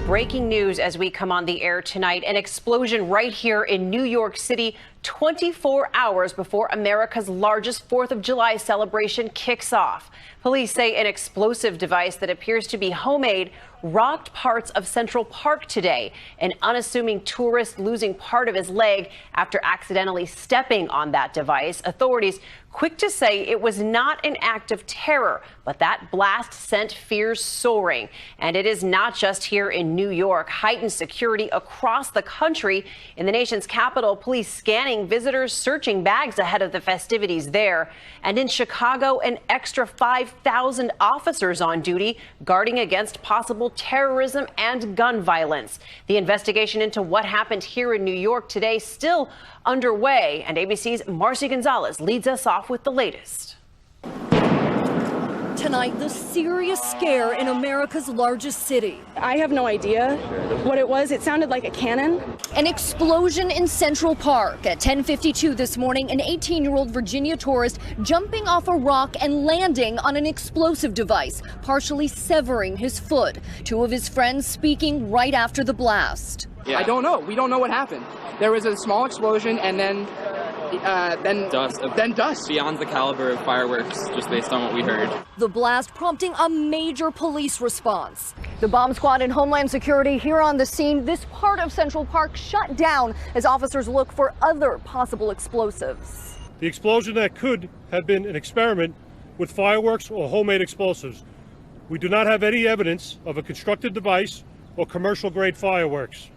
breaking news as we come on the air tonight. An explosion right here in New York City, 24 hours before America's largest 4th of July celebration kicks off. Police say an explosive device that appears to be homemade rocked parts of Central Park today. An unassuming tourist losing part of his leg after accidentally stepping on that device. Authorities quick to say it was not an act of terror, but that blast sent fears soaring. And it is not just here in New York. Heightened security across the country. In the nation's capital, police scanning visitors, searching bags ahead of the festivities there. And in Chicago, an extra 5,000 officers on duty guarding against possible terrorism and gun violence. The investigation into what happened here in New York today still underway, and ABC's Marcy Gonzalez leads us off with the latest. Tonight, the serious scare in America's largest city. I have no idea what it was. It sounded like a cannon. An explosion in Central Park. At 10:52 this morning, an 18-year-old Virginia tourist jumping off a rock and landing on an explosive device, partially severing his foot. Two of his friends speaking right after the blast. Yeah. I don't know. We don't know what happened. There was a small explosion and then dust. Beyond the caliber of fireworks, just based on what we heard. The blast prompting a major police response. The bomb squad and Homeland Security here on the scene. This part of Central Park shut down as officers look for other possible explosives. The explosion that could have been an experiment with fireworks or homemade explosives. We do not have any evidence of a constructed device or commercial-grade fireworks.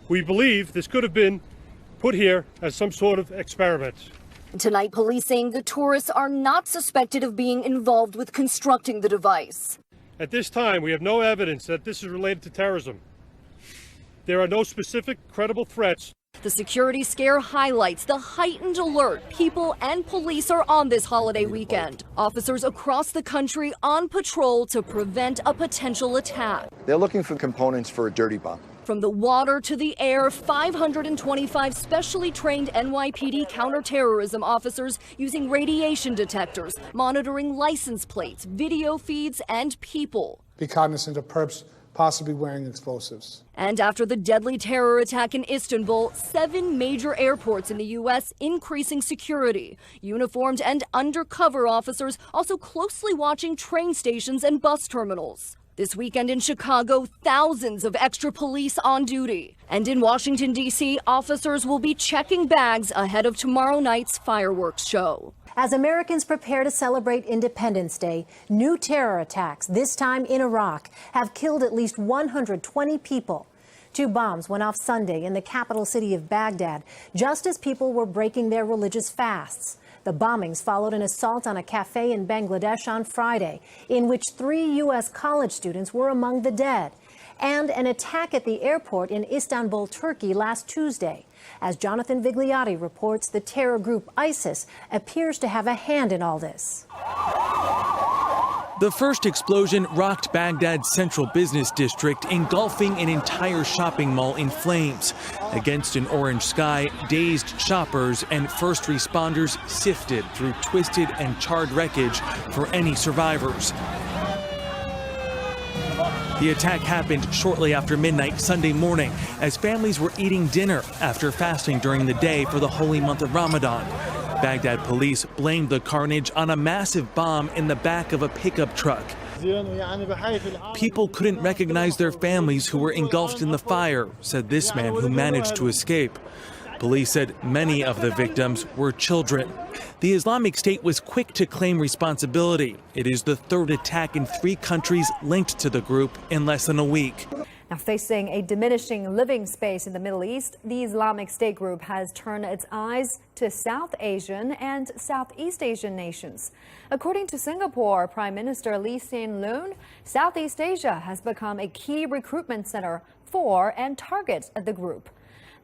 We believe this could have been put here as some sort of experiment. Tonight, police saying the tourists are not suspected of being involved with constructing the device. At this time, we have no evidence that this is related to terrorism. There are no specific credible threats. The security scare highlights the heightened alert people and police are on this holiday weekend. Officers across the country on patrol to prevent a potential attack. They're looking for components for a dirty bomb. From the water to the air, 525 specially trained NYPD counterterrorism officers using radiation detectors, monitoring license plates, video feeds, and people. Be cognizant of perps possibly wearing explosives. And after the deadly terror attack in Istanbul, 7 major airports in the U.S. increasing security. Uniformed and undercover officers also closely watching train stations and bus terminals. This weekend in Chicago, thousands of extra police on duty. And in Washington, D.C., officers will be checking bags ahead of tomorrow night's fireworks show. As Americans prepare to celebrate Independence Day, new terror attacks, this time in Iraq, have killed at least 120 people. 2 bombs went off Sunday in the capital city of Baghdad, just as people were breaking their religious fasts. The bombings followed an assault on a cafe in Bangladesh on Friday, in which 3 U.S. college students were among the dead, and an attack at the airport in Istanbul, Turkey last Tuesday. As Jonathan Vigliotti reports, the terror group ISIS appears to have a hand in all this. The first explosion rocked Baghdad's central business district, engulfing an entire shopping mall in flames. Against an orange sky, dazed shoppers and first responders sifted through twisted and charred wreckage for any survivors. The attack happened shortly after midnight Sunday morning as families were eating dinner after fasting during the day for the holy month of Ramadan. Baghdad police blamed the carnage on a massive bomb in the back of a pickup truck. People couldn't recognize their families who were engulfed in the fire, said this man who managed to escape. Police said many of the victims were children. The Islamic State was quick to claim responsibility. It is the 3rd attack in 3 countries linked to the group in less than a week. Now, facing a diminishing living space in the Middle East, the Islamic State group has turned its eyes to South Asian and Southeast Asian nations. According to Singapore Prime Minister Lee Hsien Loong, Southeast Asia has become a key recruitment center for and target the group.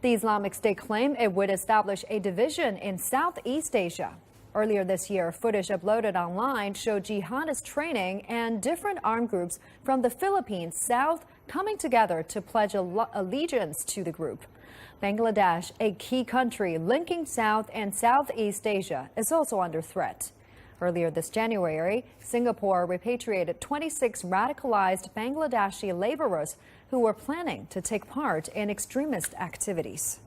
The Islamic State claimed it would establish a division in Southeast Asia. Earlier this year, footage uploaded online showed jihadist training and different armed groups from the Philippines South coming together to pledge allegiance to the group. Bangladesh, a key country linking South and Southeast Asia, is also under threat. Earlier this January, Singapore repatriated 26 radicalized Bangladeshi laborers who were planning to take part in extremist activities.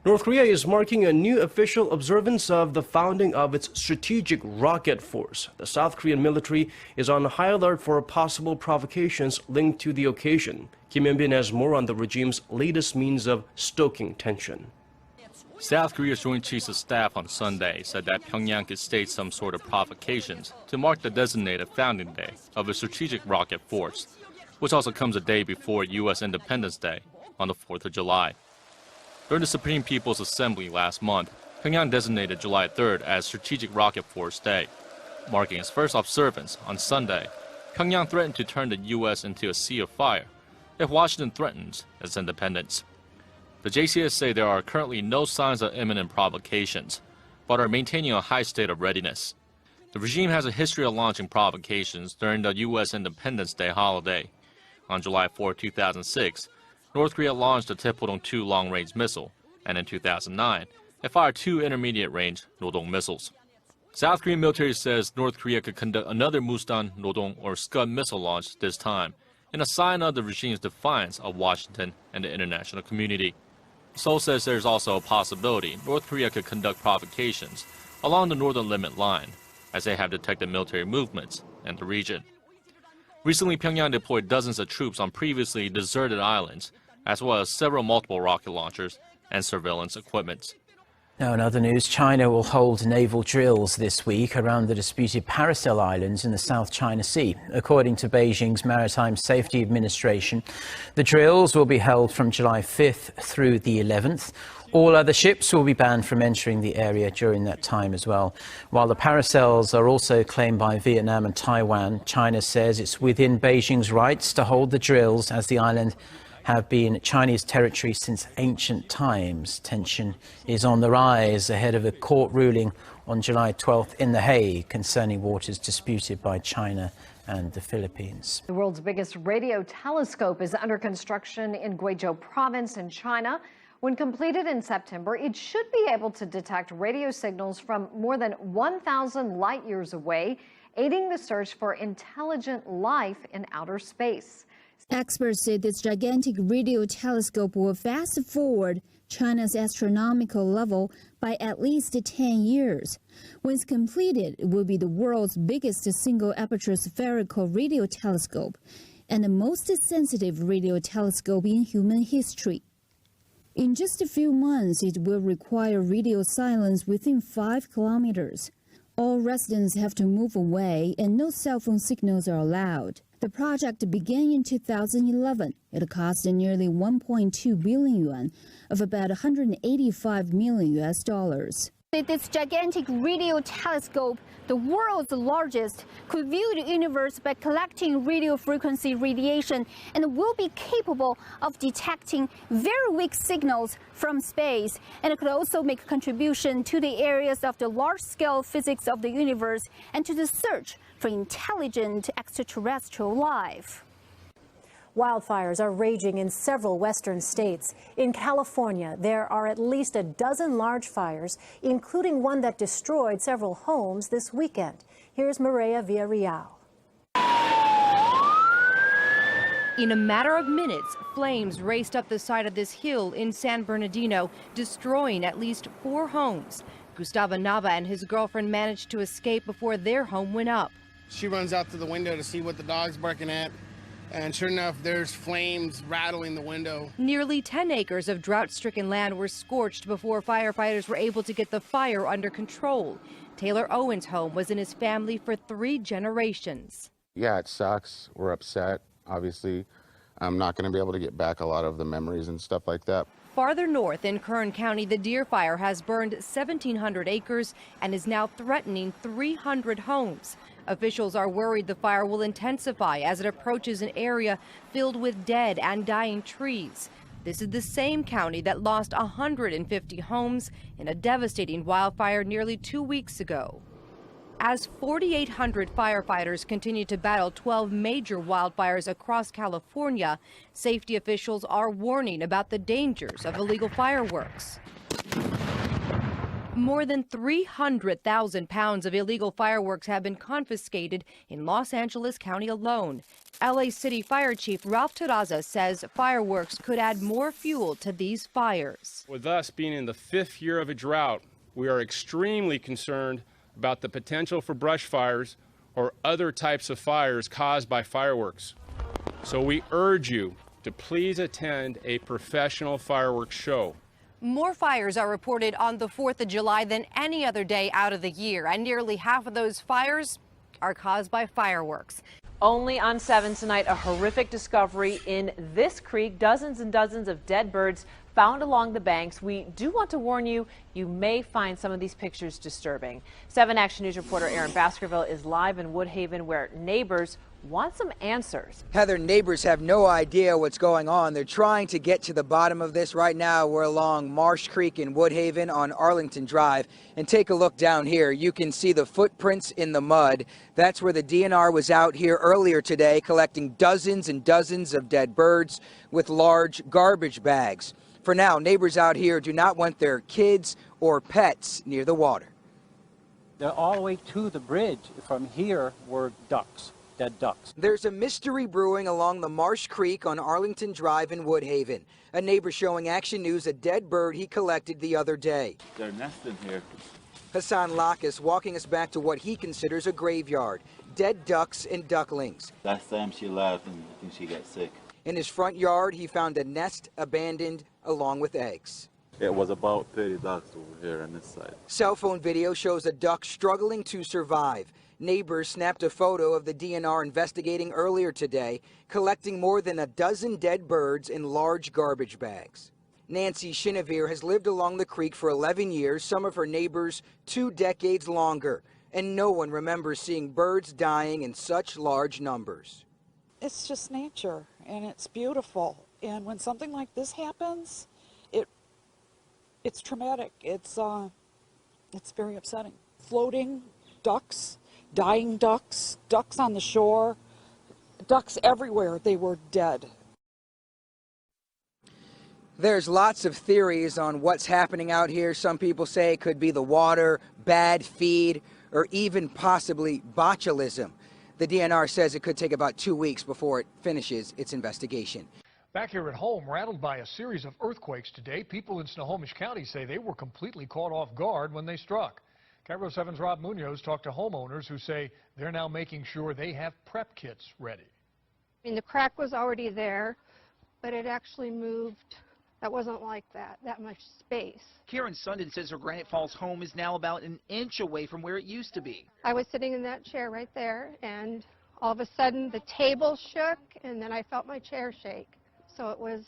North Korea is marking a new official observance of the founding of its strategic rocket force. The South Korean military is on high alert for possible provocations linked to the occasion. Kim Hyun-bin has more on the regime's latest means of stoking tension. South Korea's Joint Chiefs of Staff on Sunday said that Pyongyang could stage some sort of provocations to mark the designated founding day of a strategic rocket force, which also comes a day before U.S. Independence Day on the 4th of July. During the Supreme People's Assembly last month, Pyongyang designated July 3rd as Strategic Rocket Force Day. Marking its first observance on Sunday, Pyongyang threatened to turn the U.S. into a sea of fire if Washington threatens its independence. The JCS say there are currently no signs of imminent provocations, but are maintaining a high state of readiness. The regime has a history of launching provocations during the U.S. Independence Day holiday. On July 4, 2006, North Korea launched the Taepodong-2 long-range missile, and in 2009, it fired 2 intermediate-range Rodong missiles. South Korean military says North Korea could conduct another Musdan, Rodong, or Scud missile launch this time, in a sign of the regime's defiance of Washington and the international community. Seoul says there's also a possibility North Korea could conduct provocations along the northern limit line, as they have detected military movements in the region. Recently, Pyongyang deployed dozens of troops on previously deserted islands, as well as several multiple rocket launchers and surveillance equipment. Now, in other news, China will hold naval drills this week around the disputed Paracel Islands in the South China Sea. According to Beijing's Maritime Safety Administration, the drills will be held from July 5th through the 11th. All other ships will be banned from entering the area during that time as well. While the Paracels are also claimed by Vietnam and Taiwan, China says it's within Beijing's rights to hold the drills, as the island have been Chinese territory since ancient times. Tension is on the rise ahead of a court ruling on July 12th in The Hague concerning waters disputed by China and the Philippines. The world's biggest radio telescope is under construction in Guizhou province in China. When completed in September, it should be able to detect radio signals from more than 1,000 light years away, aiding the search for intelligent life in outer space. Experts say this gigantic radio telescope will fast forward China's astronomical level by at least 10 years. Once completed, it will be the world's biggest single-aperture spherical radio telescope and the most sensitive radio telescope in human history. In just a few months, it will require radio silence within 5 kilometers. All residents have to move away and no cell phone signals are allowed. The project began in 2011. It cost nearly 1.2 billion yuan, of about $185 million. This gigantic radio telescope, the world's largest, could view the universe by collecting radio frequency radiation and will be capable of detecting very weak signals from space. And it could also make a contribution to the areas of the large-scale physics of the universe and to the search for intelligent extraterrestrial life. Wildfires are raging in several western states. In California, there are at least a dozen large fires, including one that destroyed several homes this weekend. Here's Maria Villarreal. In a matter of minutes, flames raced up the side of this hill in San Bernardino, destroying at least 4 homes. Gustavo Nava and his girlfriend managed to escape before their home went up. She runs out to the window to see what the dog's barking at. And sure enough, there's flames rattling the window. Nearly 10 acres of drought-stricken land were scorched before firefighters were able to get the fire under control. Taylor Owen's home was in his family for 3 generations. Yeah, it sucks. We're upset, obviously. I'm not going to be able to get back a lot of the memories and stuff like that. Farther north in Kern County, the Deer Fire has burned 1,700 acres and is now threatening 300 homes. Officials are worried the fire will intensify as it approaches an area filled with dead and dying trees. This is the same county that lost 150 homes in a devastating wildfire nearly 2 weeks ago. As 4,800 firefighters continue to battle 12 major wildfires across California, safety officials are warning about the dangers of illegal fireworks. More than 300,000 pounds of illegal fireworks have been confiscated in Los Angeles County alone. LA City Fire Chief Ralph Terraza says fireworks could add more fuel to these fires. With us being in the 5th year of a drought, we are extremely concerned about the potential for brush fires or other types of fires caused by fireworks. So we urge you to please attend a professional fireworks show. More fires are reported on the 4th of July than any other day out of the year, and nearly half of those fires are caused by fireworks. Only on 7 tonight, a horrific discovery in this creek. Dozens and dozens of dead birds found along the banks. We do want to warn you, you may find some of these pictures disturbing. 7 Action News reporter Aaron Baskerville is live in Woodhaven, where neighbors want some answers. Heather, neighbors have no idea what's going on. They're trying to get to the bottom of this. Right now, we're along Marsh Creek in Woodhaven on Arlington Drive. And take a look down here. You can see the footprints in the mud. That's where the DNR was out here earlier today collecting dozens and dozens of dead birds with large garbage bags. For now, neighbors out here do not want their kids or pets near the water. They're all the way to the bridge. From here were ducks. Dead ducks. There's a mystery brewing along the Marsh Creek on Arlington Drive in Woodhaven. A neighbor showing Action News a dead bird he collected the other day. They're nesting here. Hassan Lakas walking us back to what he considers a graveyard. Dead ducks and ducklings. Last time she left and I think she got sick. In his front yard, he found a nest abandoned along with eggs. It was about 30 ducks over here on this side. Cell phone video shows a duck struggling to survive. Neighbors snapped a photo of the DNR investigating earlier today, collecting more than a dozen dead birds in large garbage bags. Nancy Chinevere has lived along the creek for 11 years, some of her neighbors 2 decades longer, and no one remembers seeing birds dying in such large numbers. It's just nature, and it's beautiful. And when something like this happens, it's traumatic. It's very upsetting. Floating ducks. Dying ducks, ducks on the shore, ducks everywhere. They were dead. There's lots of theories on what's happening out here. Some people say it could be the water, bad feed, or even possibly botulism. The DNR says it could take about 2 weeks before it finishes its investigation. Back here at home, rattled by a series of earthquakes today, people in Snohomish County say they were completely caught off guard when they struck. KIRO 7's Rob Munoz talked to homeowners who say they're now making sure they have prep kits ready. I mean, the crack was already there, but it actually moved. That wasn't like that much space. Karen Sundin says her Granite Falls home is now about an inch away from where it used to be. I was sitting in that chair right there, and all of a sudden the table shook, and then I felt my chair shake. So it was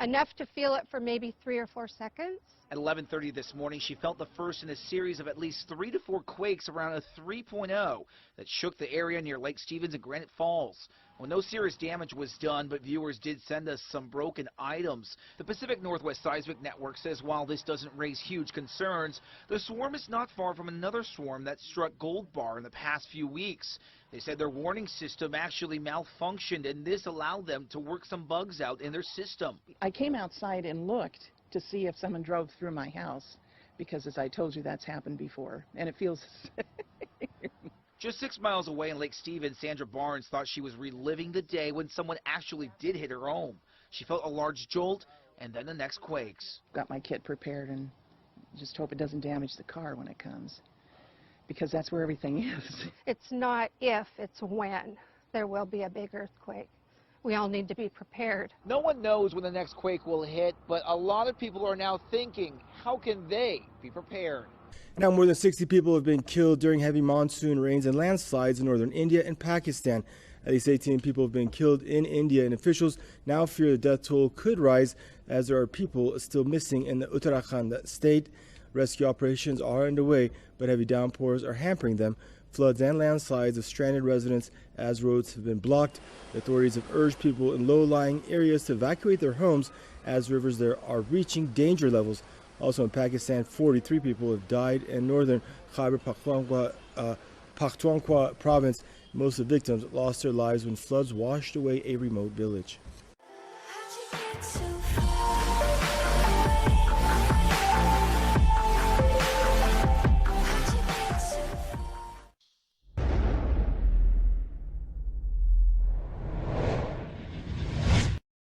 enough to feel it for maybe 3 or 4 seconds. At 11:30 this morning, she felt the first in a series of at least 3 to 4 quakes around a 3.0 that shook the area near Lake Stevens and Granite Falls. Well, no serious damage was done, but viewers did send us some broken items. The Pacific Northwest Seismic Network says while this doesn't raise huge concerns, the swarm is not far from another swarm that struck Gold Bar in the past few weeks. They said their warning system actually malfunctioned, and this allowed them to work some bugs out in their system. I came outside and looked to see if someone drove through my house, because as I told you, that's happened before, and it feels... Just 6 miles away in Lake Stevens, Sandra Barnes thought she was reliving the day when someone actually did hit her home. She felt a large jolt and then the next quakes. Got my kit prepared and just hope it doesn't damage the car when it comes, because that's where everything is. It's not if, it's when there will be a big earthquake. We all need to be prepared. No one knows when the next quake will hit, but a lot of people are now thinking, how can they be prepared? Now more than 60 people have been killed during heavy monsoon rains and landslides in northern India and Pakistan. At least 18 people have been killed in India, and officials now fear the death toll could rise as there are people still missing in the Uttarakhand state. Rescue operations are underway, but heavy downpours are hampering them. Floods and landslides have stranded residents as roads have been blocked. The authorities have urged people in low-lying areas to evacuate their homes as rivers there are reaching danger levels. Also in Pakistan, 43 people have died in northern Khyber Pakhtunkhwa province. Most of the victims lost their lives when floods washed away a remote village. How'd you get so far?